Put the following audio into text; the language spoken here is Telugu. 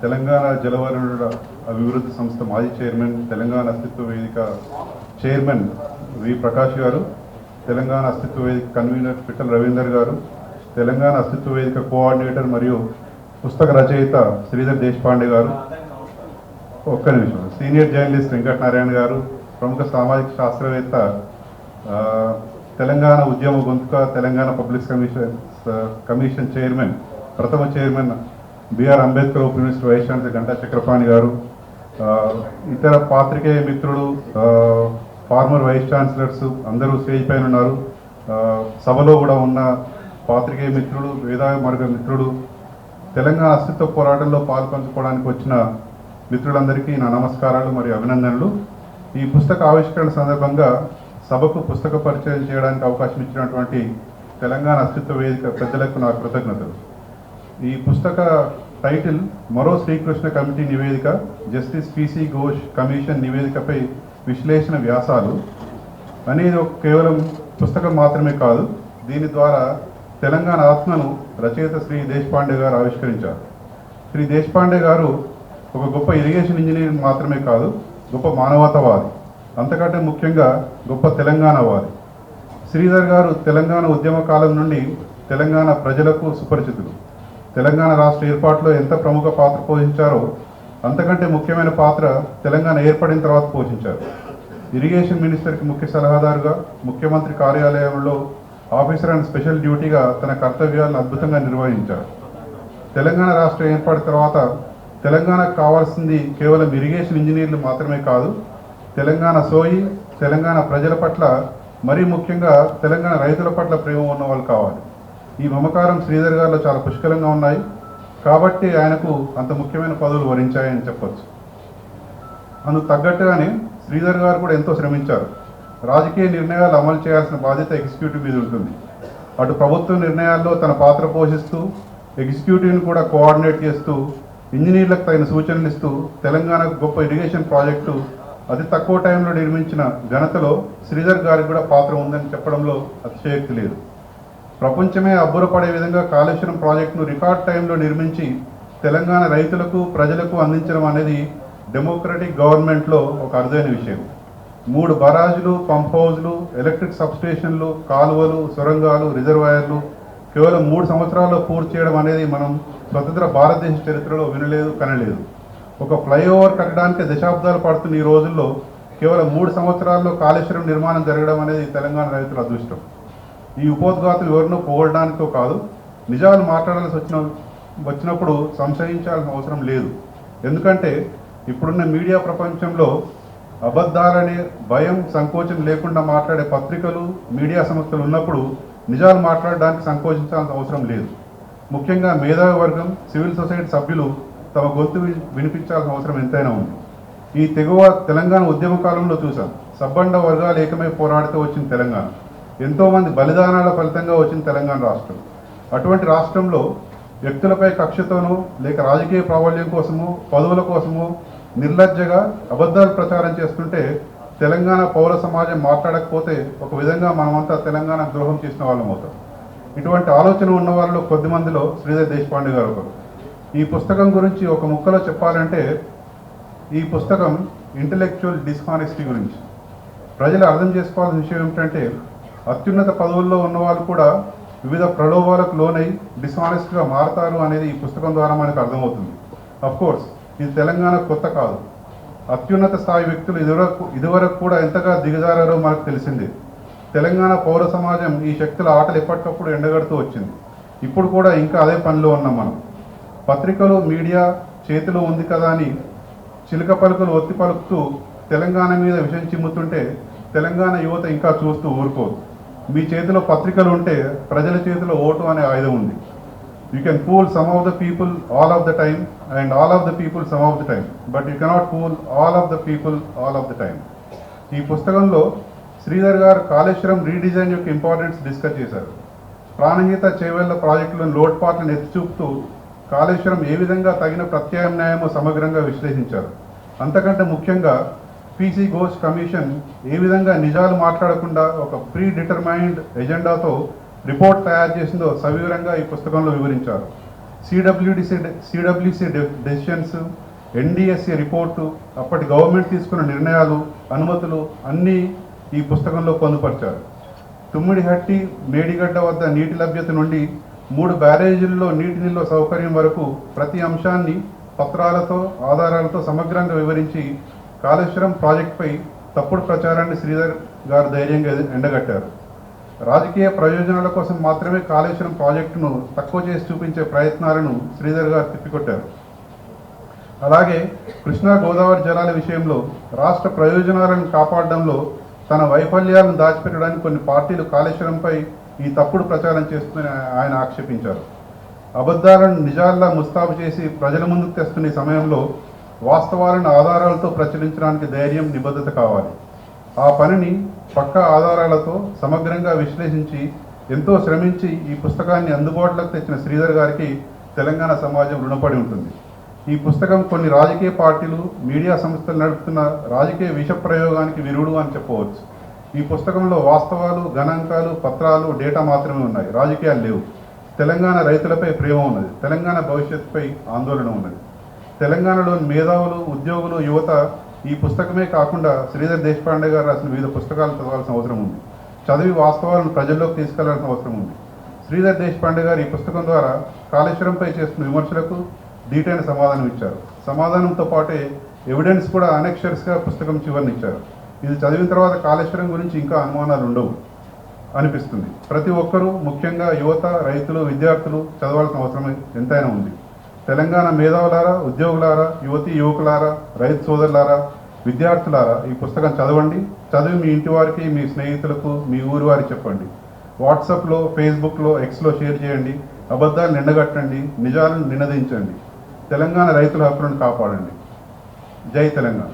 తెలంగాణ జలవనరుల అభివృద్ధి సంస్థ మాజీ చైర్మన్, తెలంగాణ అస్తిత్వ వేదిక చైర్మన్ వి ప్రకాష్ గారు, తెలంగాణ అస్తిత్వ వేదిక కన్వీనర్ పిట్టల రవీందర్ గారు, తెలంగాణ అస్తిత్వ వేదిక కోఆర్డినేటర్ మరియు పుస్తక రచయిత శ్రీధర్ దేశపాండే గారు, ఒక్క నిమిషం, సీనియర్ జర్నలిస్ట్ వెంకటనారాయణ గారు, ప్రముఖ సామాజిక శాస్త్రవేత్త, తెలంగాణ ఉద్యమ గొంతుక, తెలంగాణ పబ్లిక్ కమిషన్ చైర్మన్, ప్రథమ chairman BR Ambedkar open university vice chancellor Ganta Chakrapani garu, ఇతర పాత్రికేయ మిత్రులు, ఫార్మర్ వైస్ ఛాన్సలర్స్ అందరూ స్టేజ్ పైన ఉన్నారు. సభలో కూడా ఉన్న పాత్రికేయ మిత్రులు, వేదామార్గ మిత్రులు, తెలంగాణ అస్తిత్వ పోరాటంలో పాల్పంచుకోవడానికి వచ్చిన మిత్రులందరికీ నా నమస్కారాలు మరియు అభినందనలు. ఈ పుస్తక ఆవిష్కరణ సందర్భంగా సభకు పుస్తక పరిచయం చేయడానికి అవకాశం ఇచ్చినటువంటి తెలంగాణ అస్తిత్వ వేదిక పెద్దలకు నా కృతజ్ఞతలు. ఈ పుస్తక టైటిల్ మరో శ్రీకృష్ణ కమిటీ నివేదిక, జస్టిస్ పిసి ఘోష్ కమిషన్ నివేదికపై విశ్లేషణ వ్యాసాలు అనేది కేవలం పుస్తకం మాత్రమే కాదు, దీని ద్వారా తెలంగాణ ఆత్మను రచయిత శ్రీ దేశపాండే గారు ఆవిష్కరించారు. శ్రీ దేశపాండే గారు ఒక గొప్ప ఇరిగేషన్ ఇంజనీర్ మాత్రమే కాదు, గొప్ప మానవతావాది, అంతకంటే ముఖ్యంగా గొప్ప తెలంగాణవాది. శ్రీధర్ గారు తెలంగాణ ఉద్యమ కాలం నుండి తెలంగాణ ప్రజలకు సుపరిచితులు. తెలంగాణ రాష్ట్ర ఏర్పాటులో ఎంత ప్రముఖ పాత్ర పోషించారో అంతకంటే ముఖ్యమైన పాత్ర తెలంగాణ ఏర్పడిన తర్వాత పోషించారు. ఇరిగేషన్ మినిస్టర్కి ముఖ్య సలహాదారుగా, ముఖ్యమంత్రి కార్యాలయంలో ఆఫీసర్ అండ్ స్పెషల్ డ్యూటీగా తన కర్తవ్యాలను అద్భుతంగా నిర్వహించారు. తెలంగాణ రాష్ట్రం ఏర్పడిన తర్వాత తెలంగాణకు కావాల్సింది కేవలం ఇరిగేషన్ ఇంజనీర్లు మాత్రమే కాదు, తెలంగాణ సోయి, తెలంగాణ ప్రజల పట్ల, మరీ ముఖ్యంగా తెలంగాణ రైతుల పట్ల ప్రేమ ఉన్న వాళ్ళు కావాలి. ఈ మమకారం శ్రీధర్ గారిలో చాలా పుష్కలంగా ఉన్నాయి, కాబట్టి ఆయనకు అంత ముఖ్యమైన పదవులు వరించాయని చెప్పొచ్చు. అందుకు తగ్గట్టుగానే శ్రీధర్ గారు కూడా ఎంతో శ్రమించారు. రాజకీయ నిర్ణయాలు అమలు చేయాల్సిన బాధ్యత ఎగ్జిక్యూటివ్ మీద ఉంటుంది. అటు ప్రభుత్వ నిర్ణయాల్లో తన పాత్ర పోషిస్తూ, ఎగ్జిక్యూటివ్ని కూడా కోఆర్డినేట్ చేస్తూ, ఇంజనీర్లకు తగిన సూచనలు ఇస్తూ తెలంగాణకు గొప్ప ఇరిగేషన్ ప్రాజెక్టు అతి తక్కువ టైంలో నిర్మించిన ఘనతలో శ్రీధర్ గారికి కూడా పాత్ర ఉందని చెప్పడంలో అతిశయోక్తి లేదు. ప్రపంచమే అబ్బురపడే విధంగా కాళేశ్వరం ప్రాజెక్టును రికార్డ్ టైంలో నిర్మించి తెలంగాణ రైతులకు, ప్రజలకు అందించడం అనేది డెమోక్రటిక్ గవర్నమెంట్లో ఒక అరుదైన విషయం. 3 బరాజులు, పంప్ హౌజ్లు, ఎలక్ట్రిక్ సబ్స్టేషన్లు, కాలువలు, సొరంగాలు, రిజర్వాయర్లు కేవలం 3 సంవత్సరాల్లో పూర్తి చేయడం అనేది మనం స్వతంత్ర భారతదేశ చరిత్రలో వినలేదు, కనలేదు. ఒక ఫ్లైఓవర్ కట్టడానికి దశాబ్దాలు పడుతున్న ఈ రోజుల్లో కేవలం 3 సంవత్సరాల్లో కాళేశ్వరం నిర్మాణం జరగడం అనేది తెలంగాణ రైతుల అదృష్టం. ఈ ఉపోద్ఘాతం ఎవరినో పోగొట్టడానికో కాదు, నిజాలు మాట్లాడాల్సి వచ్చినప్పుడు సంశయించాల్సిన అవసరం లేదు. ఎందుకంటే ఇప్పుడున్న మీడియా ప్రపంచంలో అబద్ధాలనే భయం, సంకోచం లేకుండా మాట్లాడే పత్రికలు, మీడియా సంస్థలు ఉన్నప్పుడు నిజాలు మాట్లాడడానికి సంకోచించాల్సిన అవసరం లేదు. ముఖ్యంగా మేధావి వర్గం, సివిల్ సొసైటీ సభ్యులు తమ గొంతు వినిపించాల్సిన అవసరం ఎంతైనా ఉంది. ఈ తెగువ తెలంగాణ ఉద్యమ కాలంలో చూసాం. సబ్బండ వర్గాలు ఏకమై పోరాడుతూ వచ్చిన తెలంగాణ, ఎంతోమంది బలిదానాల ఫలితంగా వచ్చిన తెలంగాణ రాష్ట్రం. అటువంటి రాష్ట్రంలో వ్యక్తులపై కక్షతోనూ లేక రాజకీయ ప్రాబల్యం కోసము, పదవుల కోసము నిర్లజ్జగా అబద్ధాలు ప్రచారం చేస్తుంటే తెలంగాణ పౌర సమాజం మాట్లాడకపోతే ఒక విధంగా మనమంతా తెలంగాణ ద్రోహం చేసిన వాళ్ళం అవుతాం. ఇటువంటి ఆలోచన ఉన్న వాళ్ళలో కొద్దిమందిలో శ్రీధర్ దేశపాండే గారు ఒకరు. ఈ పుస్తకం గురించి ఒక ముక్కలో చెప్పాలంటే, ఈ పుస్తకం ఇంటలెక్చువల్ డిస్హానెస్టీ గురించి. ప్రజలు అర్థం చేసుకోవాల్సిన విషయం ఏమిటంటే, అత్యున్నత పదవుల్లో ఉన్నవాళ్ళు కూడా వివిధ ప్రలోభాలకు లోనై డిస్హానెస్ట్గా మారతారు అనేది ఈ పుస్తకం ద్వారా మనకు అర్థమవుతుంది. అఫ్కోర్స్ ఇది తెలంగాణ కొత్త కాదు. అత్యున్నత స్థాయి వ్యక్తులు ఇదివరకు కూడా ఎంతగా దిగజారారో మనకు తెలిసిందే. తెలంగాణ పౌర సమాజం ఈ శక్తుల ఆటలు ఎప్పటికప్పుడు ఎండగడుతూ వచ్చింది. ఇప్పుడు కూడా ఇంకా అదే పనిలో ఉన్నాం మనం. పత్రికలు, మీడియా చేతిలో ఉంది కదా అని చిలుక పలుకులు ఒత్తి పలుకుతూ తెలంగాణ మీద విషం చిమ్ముతుంటే తెలంగాణ యువత ఇంకా చూస్తూ ఊరుకోదు. మీ చేతిలో పత్రికలు ఉంటే ప్రజల చేతిలో ఓటు అనే ఆయుధం ఉంది. You can fool some of the people all of the time and all of the people some of the time, but you cannot fool all of the people all of the time. ఈ పుస్తకంలో శ్రీధర్ గారు కాళేశ్వరం రీడిజైన్ యొక్క ఇంపార్టెన్స్ డిస్కస్ చేశారు. ప్రాణహిత చేవెళ్ల ప్రాజెక్టులను లోటుపాట్లను ఎత్తి చూపుతూ కాళేశ్వరం ఏ విధంగా తగిన ప్రత్యామ్నాయమో సమగ్రంగా విశ్లేషించారు. అంతకంటే ముఖ్యంగా పిసి ఘోష్ కమిషన్ ఏ విధంగా నిజాలు మాట్లాడకుండా ఒక ప్రీ డిటర్మైన్డ్ ఎజెండాతో రిపోర్ట్ తయారు చేసిందో సవివరంగా ఈ పుస్తకంలో వివరించారు. సిడబ్ల్యూసి డెసిషన్స్, ఎన్డిఎస్సి రిపోర్టు, అప్పటి గవర్నమెంట్ తీసుకున్న నిర్ణయాలు, అనుమతులు అన్నీ ఈ పుస్తకంలో పొందుపరిచారు. తుమ్మిడిహట్టి మేడిగడ్డ వద్ద నీటి లభ్యత నుండి 3 బ్యారేజీల్లో నీటి నిల్వ సౌకర్యం వరకు ప్రతి అంశాన్ని పత్రాలతో, ఆధారాలతో సమగ్రంగా వివరించి కాళేశ్వరం ప్రాజెక్టుపై తప్పుడు ప్రచారాన్ని శ్రీధర్ గారు ధైర్యంగా ఎండగట్టారు. రాజకీయ ప్రయోజనాల కోసం మాత్రమే కాళేశ్వరం ప్రాజెక్టును తక్కువ చేసి చూపించే ప్రయత్నాలను శ్రీధర్ గారు తిప్పికొట్టారు. అలాగే కృష్ణా గోదావరి జలాల విషయంలో రాష్ట్ర ప్రయోజనాలను కాపాడడంలో తన వైఫల్యాలను దాచిపెట్టడానికి కొన్ని పార్టీలు కాళేశ్వరంపై ఈ తప్పుడు ప్రచారం చేస్తుందని ఆయన ఆక్షేపించారు. అబద్ధాలను నిజాల్లా ముస్తాబు చేసి ప్రజల ముందుకు తెస్తున్న ఈ సమయంలో వాస్తవాలను ఆధారాలతో ప్రచురించడానికి ధైర్యం, నిబద్ధత కావాలి. ఆ పనిని పక్కా ఆధారాలతో సమగ్రంగా విశ్లేషించి ఎంతో శ్రమించి ఈ పుస్తకాన్ని అందుబాటులోకి తెచ్చిన శ్రీధర్ గారికి తెలంగాణ సమాజం రుణపడి ఉంటుంది. ఈ పుస్తకం కొన్ని రాజకీయ పార్టీలు, మీడియా సంస్థలు నడుపుతున్న రాజకీయ విష ప్రయోగానికి విరుడు అని చెప్పవచ్చు. ఈ పుస్తకంలో వాస్తవాలు, గణాంకాలు, పత్రాలు, డేటా మాత్రమే ఉన్నాయి. రాజకీయాలు లేవు. తెలంగాణ రైతులపై ప్రేమ ఉన్నది. తెలంగాణ భవిష్యత్తుపై ఆందోళన ఉన్నది. తెలంగాణలోని మేధావులు, ఉద్యోగులు, యువత ఈ పుస్తకమే కాకుండా శ్రీధర్ దేశపాండే గారు రాసిన వివిధ పుస్తకాలు చదవాల్సిన అవసరం ఉంది. చదివి వాస్తవాలను ప్రజల్లోకి తీసుకెళ్లాల్సిన అవసరం ఉంది. శ్రీధర్ దేశపాండే గారు ఈ పుస్తకం ద్వారా కాళేశ్వరంపై చేస్తున్న విమర్శలకు డీటెయిల్ సమాధానం ఇచ్చారు. సమాధానంతో పాటే ఎవిడెన్స్ కూడా అనెక్షర్స్గా పుస్తకం చివరినిచ్చారు. ఇది చదివిన తర్వాత కాళేశ్వరం గురించి ఇంకా అనుమానాలు ఉండవు అనిపిస్తుంది. ప్రతి ఒక్కరూ, ముఖ్యంగా యువత, రైతులు, విద్యార్థులు చదవాల్సిన అవసరం ఎంతైనా ఉంది. తెలంగాణ మేధావులారా, ఉద్యోగులారా, యువతీ యువకులారా, రైతు సోదరులారా, విద్యార్థులారా ఈ పుస్తకం చదవండి. చదివి మీ ఇంటి వారికి, మీ స్నేహితులకు, మీ ఊరి వారికి చెప్పండి. వాట్సాప్లో, ఫేస్బుక్లో, ఎక్స్లో షేర్ చేయండి. అబద్ధాలు నిండగట్టండి, నిజాలను నినదించండి. తెలంగాణ రైతుల హక్కులను కాపాడండి. జై తెలంగాణ.